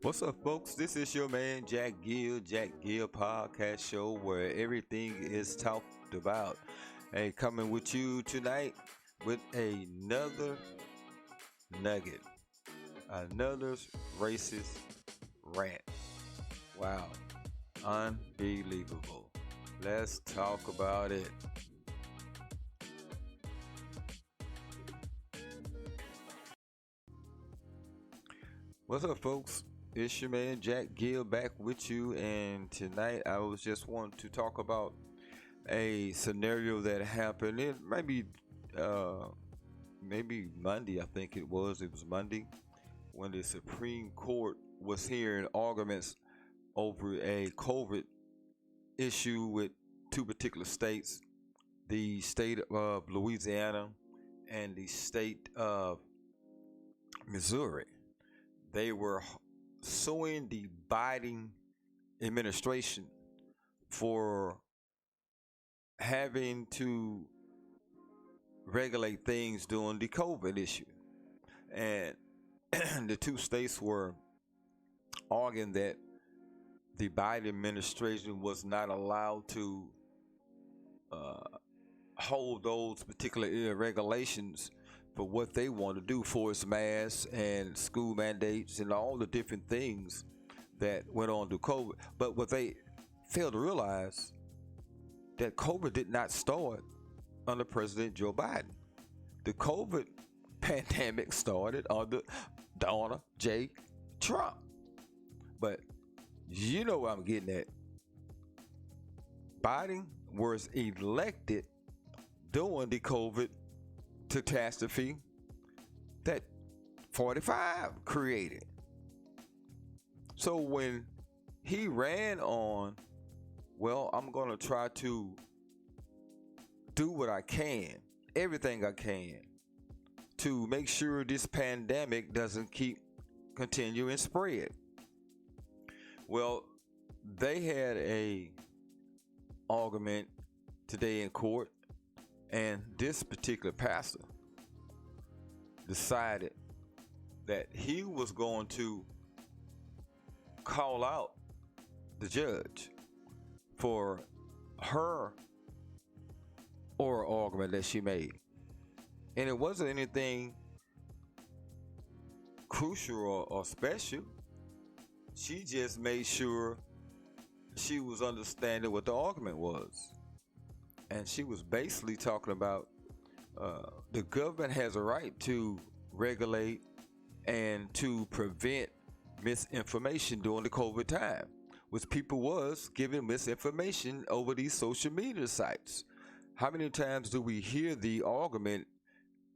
What's up, folks? This is your man, Jack Gill Podcast Show, where everything is talked about. Hey, coming with you tonight with another nugget, another racist rant. Wow, unbelievable. Let's talk about it. What's up, folks? It's your man, Jack Gill, back with you, and tonight I was just wanting to talk about a scenario that happened. It uh, maybe Monday, I think it was. It was Monday when the Supreme Court was hearing arguments over a COVID issue with two particular states, the state of Louisiana and the state of Missouri. They were suing the Biden administration for having to regulate things during the COVID issue. And the two states were arguing that the Biden administration was not allowed to uh, hold those particular regulations for what they want to do for its masks and school mandates and all the different things that went on to COVID. But what they failed to realize that COVID did not start under President Joe Biden. The COVID pandemic started under Donald J. Trump. But you know what I'm getting at. Biden was elected during the COVID catastrophe that 45 created. So when he ran on, well, I'm going to try to do what I can, everything I can, to make sure this pandemic doesn't continue and spread. Well, they had a argument today in court, and this particular pastor decided that he was going to call out the judge for her oral argument that she made. And it wasn't anything crucial or special. She just made sure she was understanding what the argument was. And she was basically talking about the government has a right to regulate and to prevent misinformation during the COVID time, which people was giving misinformation over these social media sites. How many times do we hear the argument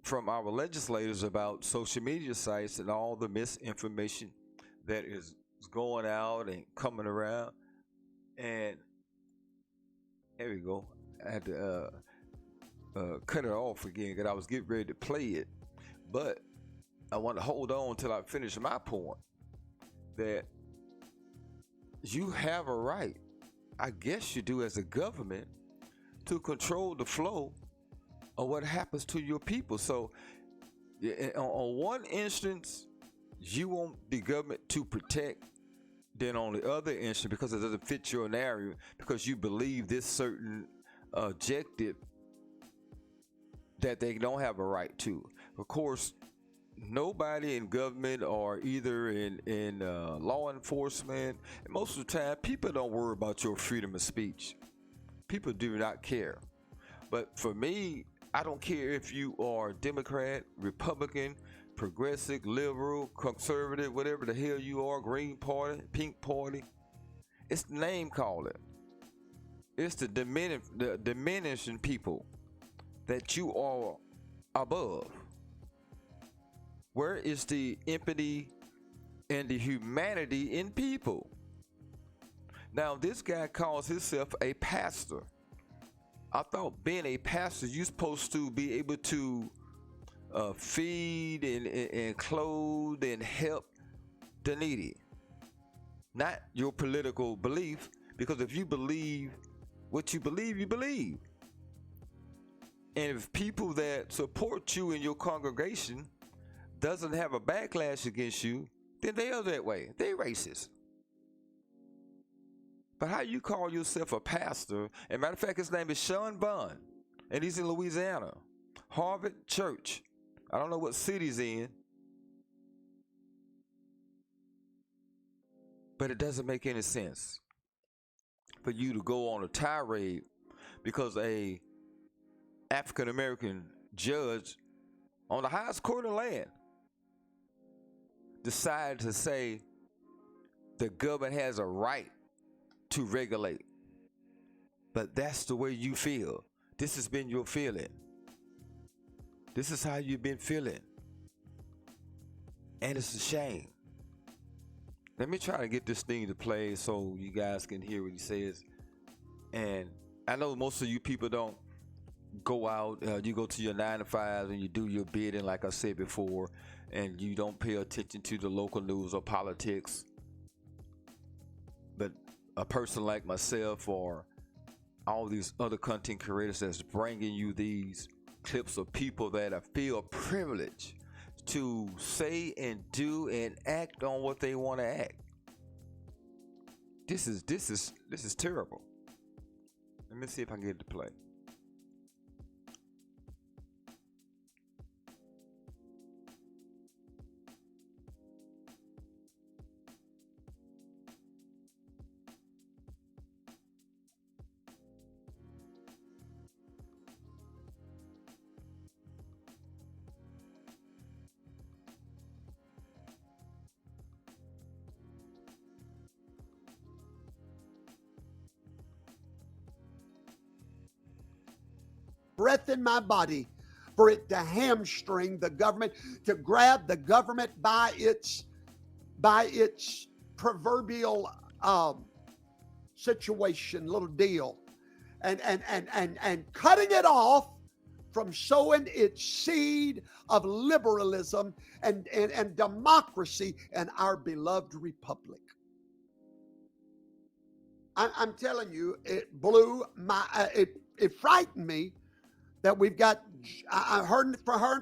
from our legislators about social media sites and all the misinformation that is going out and coming around? And there we go. I had to cut it off again because I was getting ready to play it. But I want to hold on until I finish my point that you have a right, I guess you do as a government, to control the flow of what happens to your people. So on one instance, you want the government to protect. Then on the other instance, because it doesn't fit your narrative, because you believe this certain objective that they don't have a right to. Of course, nobody in government or either in law enforcement, and most of the time, people don't worry about your freedom of speech. People do not care. But for me, I don't care if you are Democrat, Republican, progressive, liberal, conservative, whatever the hell you are, Green Party, Pink Party. It's the name calling. It's the diminishing people that you are above. Where is the empathy and the humanity in people? Now, this guy calls himself a pastor. I thought being a pastor, you're supposed to be able to feed and clothe and help the needy. Not your political belief, because if you believe what you believe, you believe. And if people that support you in your congregation doesn't have a backlash against you, then they are that way. They racist. But how you call yourself a pastor? And matter of fact, his name is Sean Bunn, and he's in Louisiana. Harvard Church. I don't know what city he's in. But it doesn't make any sense for you to go on a tirade because a African American judge on the highest court in the land decided to say the government has a right to regulate. But that's the way you feel. This has been your feeling. This is how you've been feeling. And it's a shame. Let me try to get this thing to play so you guys can hear what he says. And I know most of you people don't go out, you go to your 9 to 5 and you do your bidding, like I said before, and you don't pay attention to the local news or politics. But a person like myself or all these other content creators that's bringing you these clips of people that I feel privileged to say and do and act on what they want to act. This is terrible. Let me see if I can get it to play. Breath in my body for it to hamstring the government, to grab the government by its proverbial situation, little deal, and cutting it off from sowing its seed of liberalism and democracy in our beloved republic. I'm telling you, it blew my it frightened me that we've got. I heard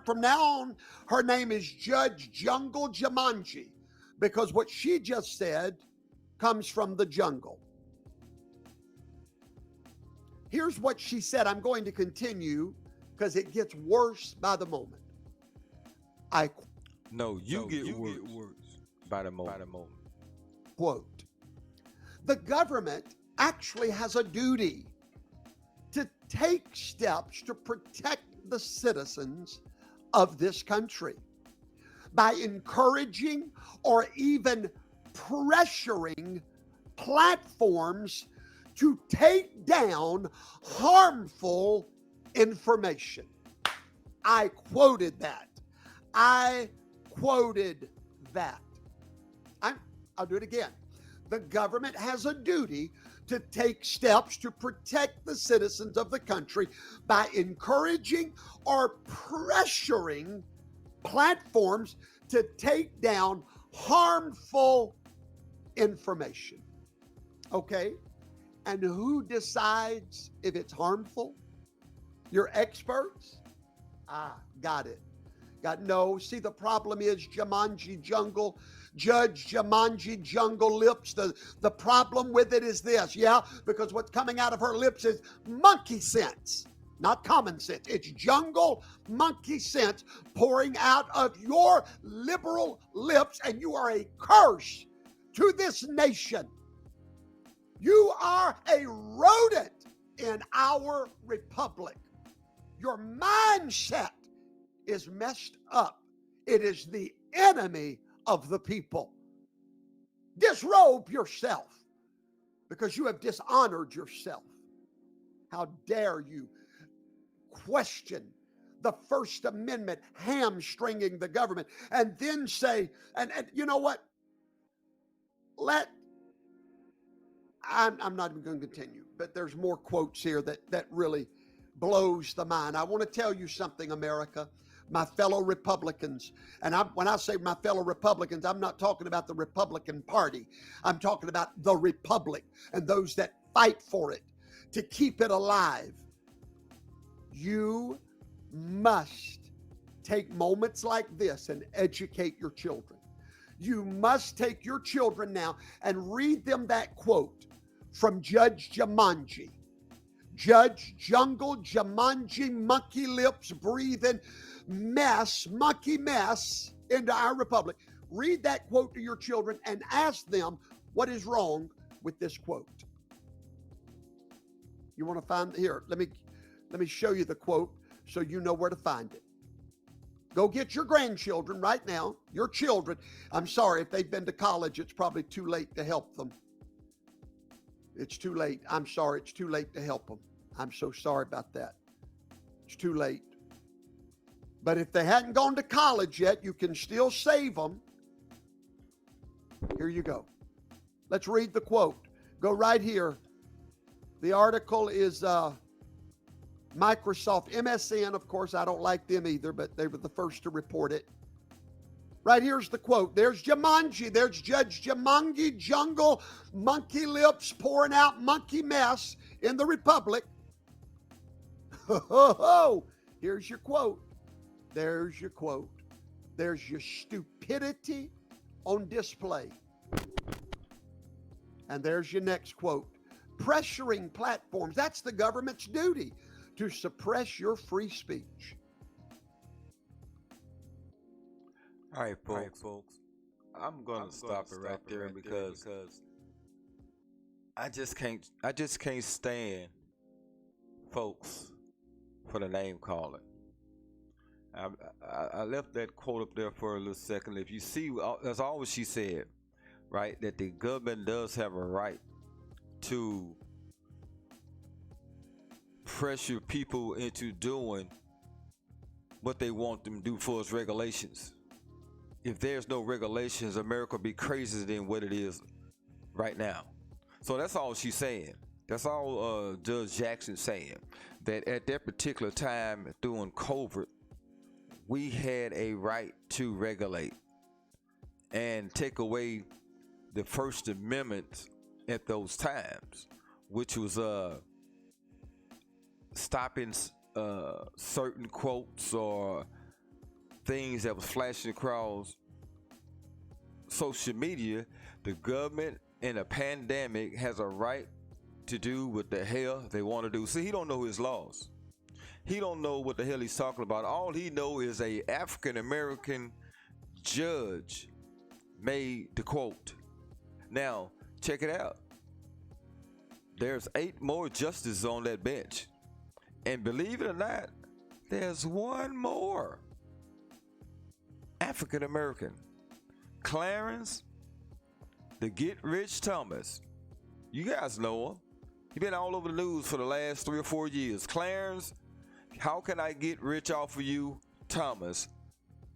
from now on, her name is Judge Jungle Jumanji, because what she just said comes from the jungle. Here's what she said. I'm going to continue because it gets worse by the moment. You get worse by the moment. Quote, the government actually has a duty to take steps to protect the citizens of this country by encouraging or even pressuring platforms to take down harmful information. I quoted that. I'll do it again. The government has a duty to take steps to protect the citizens of the country by encouraging or pressuring platforms to take down harmful information. Okay? And who decides if it's harmful? Your experts? Got it. No, see, the problem is Jumanji Jungle, Judge Jumanji Jungle Lips. The problem with it is this, because what's coming out of her lips is monkey sense, not common sense. It's jungle monkey sense pouring out of your liberal lips, and you are a curse to this nation. You are a rodent in our republic. Your mindset is messed up. It is the enemy of the people. Disrobe yourself because you have dishonored yourself. How dare you question the First Amendment, hamstringing the government, and then say, and you know what? I'm not even going to continue, but there's more quotes here that really blows the mind. I want to tell you something, America, my fellow Republicans. And when I say my fellow Republicans, I'm not talking about the Republican Party. I'm talking about the Republic and those that fight for it to keep it alive. You must take moments like this and educate your children. You must take your children now and read them that quote from Judge Jumanji. Judge Jungle Jumanji, monkey lips breathing mess, monkey mess into our republic. Read that quote to your children and ask them what is wrong with this quote. You want to find here? Let me show you the quote so you know where to find it. Go get your grandchildren right now, your children. I'm sorry, if they've been to college, it's probably too late to help them. It's too late. I'm sorry, it's too late to help them. I'm so sorry about that. It's too late. But if they hadn't gone to college yet, you can still save them. Here you go. Let's read the quote. Go right here. The article is Microsoft, MSN, of course, I don't like them either, but they were the first to report it. Right here's the quote. There's Jumanji. There's Judge Jumanji, Jungle, monkey lips pouring out monkey mess in the Republic. Here's your quote. There's your quote. There's your stupidity on display. And there's your next quote. Pressuring platforms. That's the government's duty, to suppress your free speech. All right, folks. I'm gonna stop it right there because I just can't stand folks for the name calling. I left that quote up there for a little second. If you see, that's all what she said, right? That the government does have a right to pressure people into doing what they want them to do for its regulations. If there's no regulations, America will be crazier than what it is right now. So that's all she's saying. That's all Judge Jackson saying. That at that particular time during COVID, we had a right to regulate and take away the First Amendment at those times, which was stopping certain quotes or things that was flashing across social media. The government in a pandemic has a right to do what the hell they want to do. See, he don't know his laws. He don't know what the hell he's talking about. All he know is a African American judge made the quote. Now, check it out. There's 8 more justices on that bench. And believe it or not, there's one more African American. Clarence, the Get Rich Thomas. You guys know him. He's been all over the news for the last 3 or 4 years. Clarence, how can I get rich off of you, Thomas,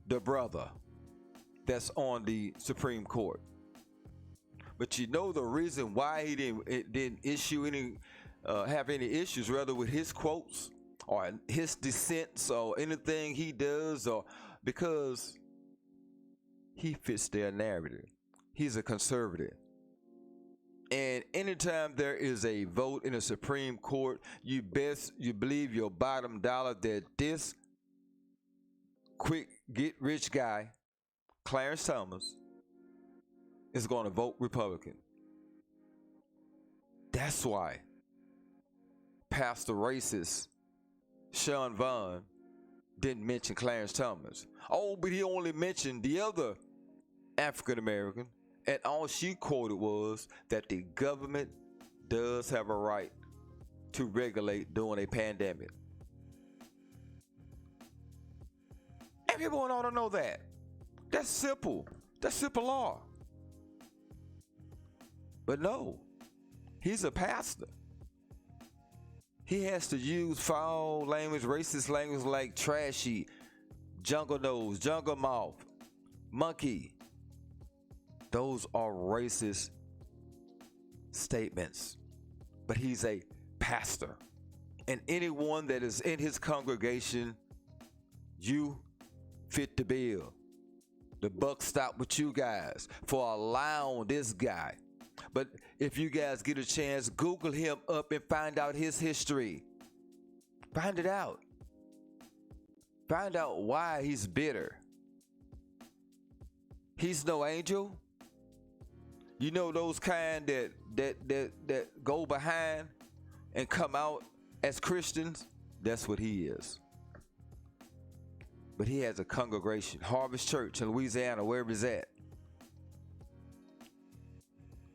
the brother that's on the Supreme Court? But you know the reason why he didn't issue any, have any issues, rather with his quotes or his dissents or anything he does, or because he fits their narrative. He's a conservative. And anytime there is a vote in the Supreme Court, you believe your bottom dollar that this quick get rich guy, Clarence Thomas, is going to vote Republican. That's why Pastor Racist Sean Vaughn didn't mention Clarence Thomas. Oh, but he only mentioned the other African American. And all she quoted was that the government does have a right to regulate during a pandemic. Everyone ought to know that. That's simple. That's simple law. But no, he's a pastor. He has to use foul language, racist language like trashy, jungle nose, jungle mouth, monkey. Those are racist statements. But he's a pastor. And anyone that is in his congregation, you fit the bill. The buck stopped with you guys for allowing this guy. But if you guys get a chance, Google him up and find out his history. Find it out. Find out why he's bitter. He's no angel. You know those kind that go behind and come out as Christians? That's what he is. But he has a congregation, Harvest Church in Louisiana, wherever he's at.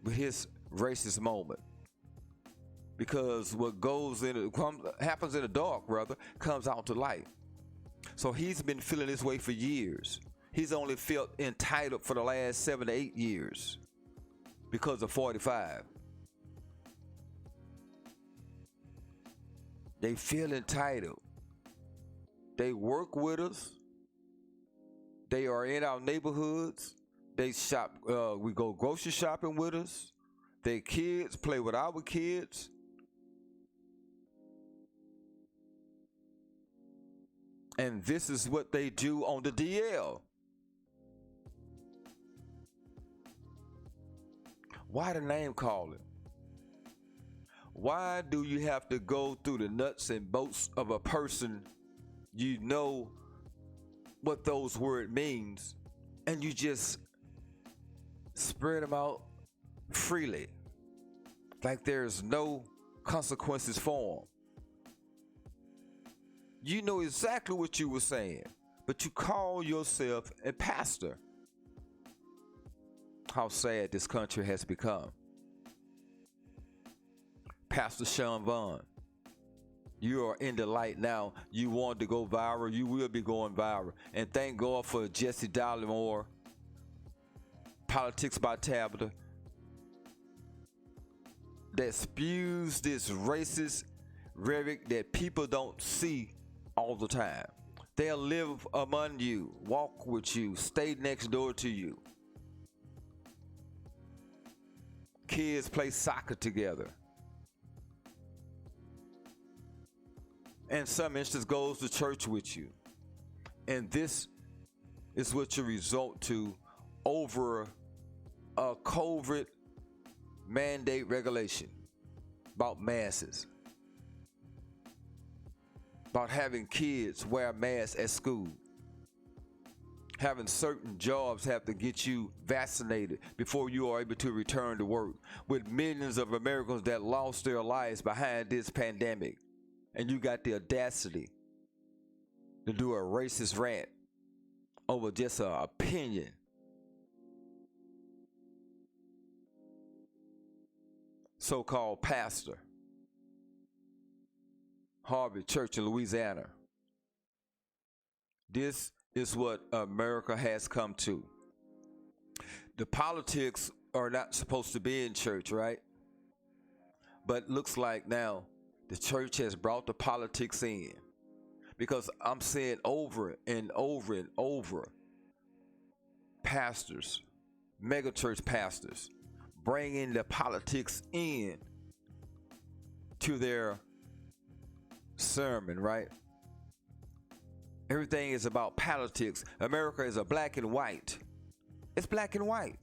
With his racist moment. Because what happens in the dark, brother, comes out to light. So he's been feeling this way for years. He's only felt entitled for the last 7 to 8 years because of 45. They feel entitled. They work with us. They are in our neighborhoods. They shop. We go grocery shopping with us. Their kids play with our kids. And this is what they do on the DL. Why the name calling? Why do you have to go through the nuts and bolts of a person you know what those words means, and you just spread them out freely like there's no consequences for them? You know exactly what you were saying, but you call yourself a pastor. How sad this country has become. Pastor Sean Vaughn, you are in the light now. You want to go viral. You will be going viral. And thank God for Jesse Dollimore, Politics by Tabitha, that spews this racist rhetoric that people don't see all the time. They'll live among you, walk with you, stay next door to you. Kids play soccer together. And some instance goes to church with you. And this is what you result to over a COVID mandate regulation about masks, about having kids wear masks at school, having certain jobs have to get you vaccinated before you are able to return to work, with millions of Americans that lost their lives behind this pandemic. And you got the audacity to do a racist rant over just an opinion. So-called pastor, Harvest Church in Louisiana. This is what America has come to. The politics are not supposed to be in church, right? But looks like now the church has brought the politics in, because I'm saying over and over and over, pastors, megachurch pastors, bringing the politics in to their sermon, right? Everything is about politics. America is a black and white. It's black and white.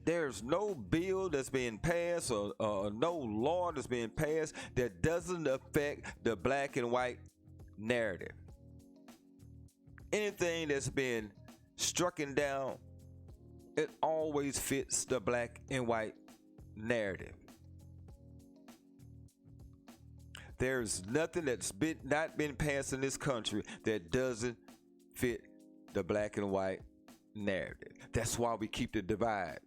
There's no bill that's being passed or no law that's being passed that doesn't affect the black and white narrative. Anything that's been strucken down, it always fits the black and white narrative. There's nothing that's not been passed in this country that doesn't fit the black and white narrative. That's why we keep the divide.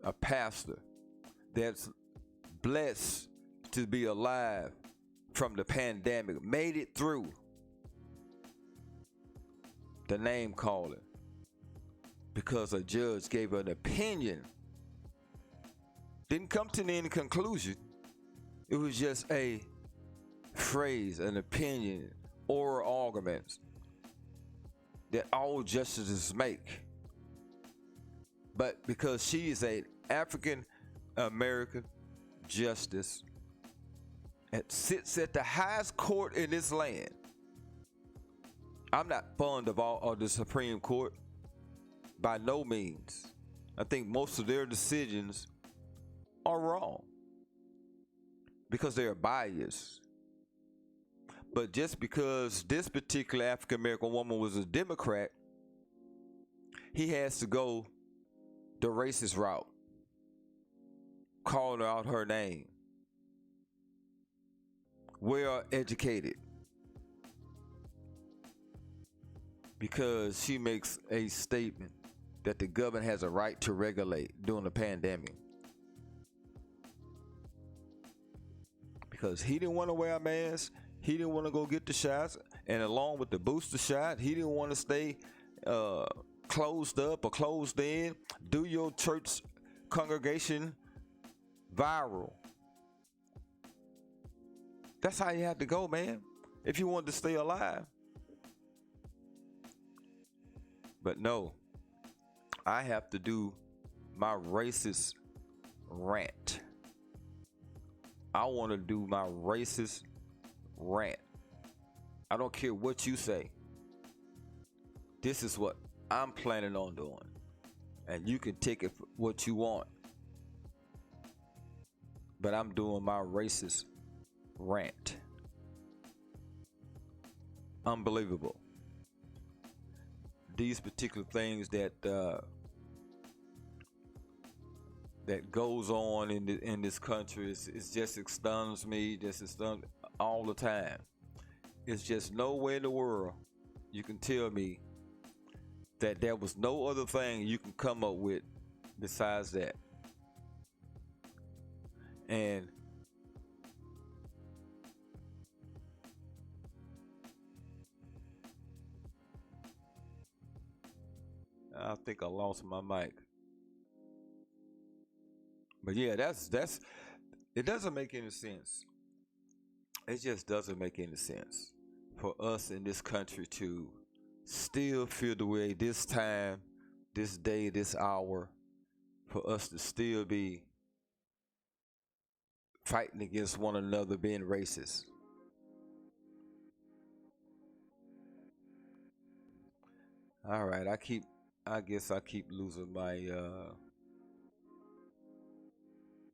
A pastor that's blessed to be alive from the pandemic, made it through the name calling because a judge gave an opinion. Didn't come to any conclusion. It was just a phrase, an opinion, oral arguments that all justices make. But because she is an African American justice that sits at the highest court in this land. I'm not fond of the Supreme Court by no means. I think most of their decisions are wrong because they're biased. But just because this particular African American woman was a Democrat, he has to go the racist route, calling out her name. Well educated, because she makes a statement that the government has a right to regulate during the pandemic. Because he didn't want to wear a mask, he didn't want to go get the shots, and along with the booster shot, he didn't want to stay closed up or closed in. Do your church congregation viral. That's how you have to go, man, if you want to stay alive. But no, I have to do my racist rant. I want to do my racist rant. I don't care what you say. This is what I'm planning on doing. And you can take it for what you want. But I'm doing my racist rant. Unbelievable. These particular things that goes on in this country is just stuns me, just stuns all the time. It's just nowhere in the world you can tell me that there was no other thing you can come up with besides that. And I think I lost my mic. But yeah, that's it doesn't make any sense. It just doesn't make any sense for us in this country to still feel the way this time, this day, this hour, for us to still be fighting against one another, being racist. All right, I guess I keep losing my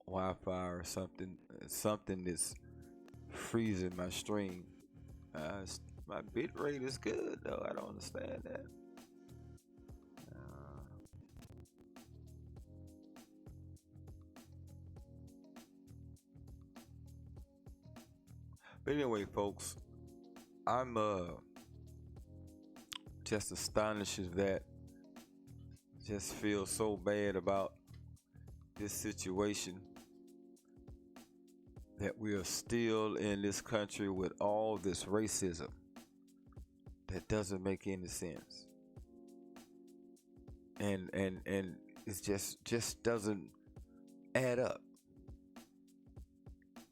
Wi-Fi or something. Something is freezing my stream. My bit rate is good though. I don't understand that. But anyway, folks, I'm just astonished that just feel so bad about this situation, that we are still in this country with all this racism that doesn't make any sense, and it just doesn't add up.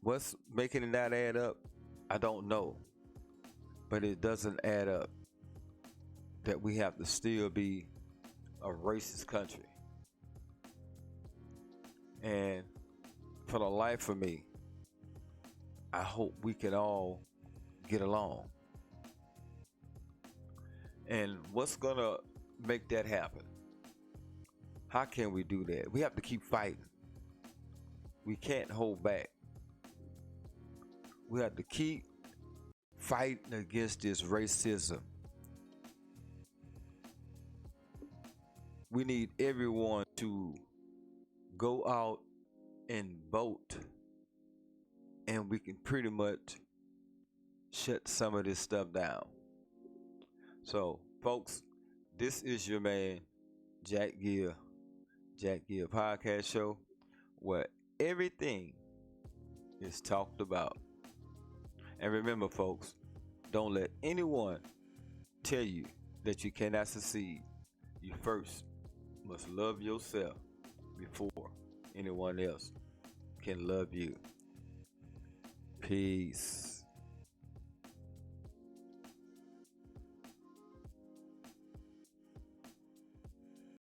What's making it not add up, I don't know, but it doesn't add up that we have to still be a racist country. And for the life of me, I hope we can all get along. And what's gonna make that happen? How can we do that? We have to keep fighting. We can't hold back. We have to keep fighting against this racism. We need everyone to go out and vote, and we can pretty much shut some of this stuff down. So, folks, this is your man, Jack Gill Podcast Show, where everything is talked about. And remember, folks, don't let anyone tell you that you cannot succeed. You first must love yourself before anyone else can love you. Peace.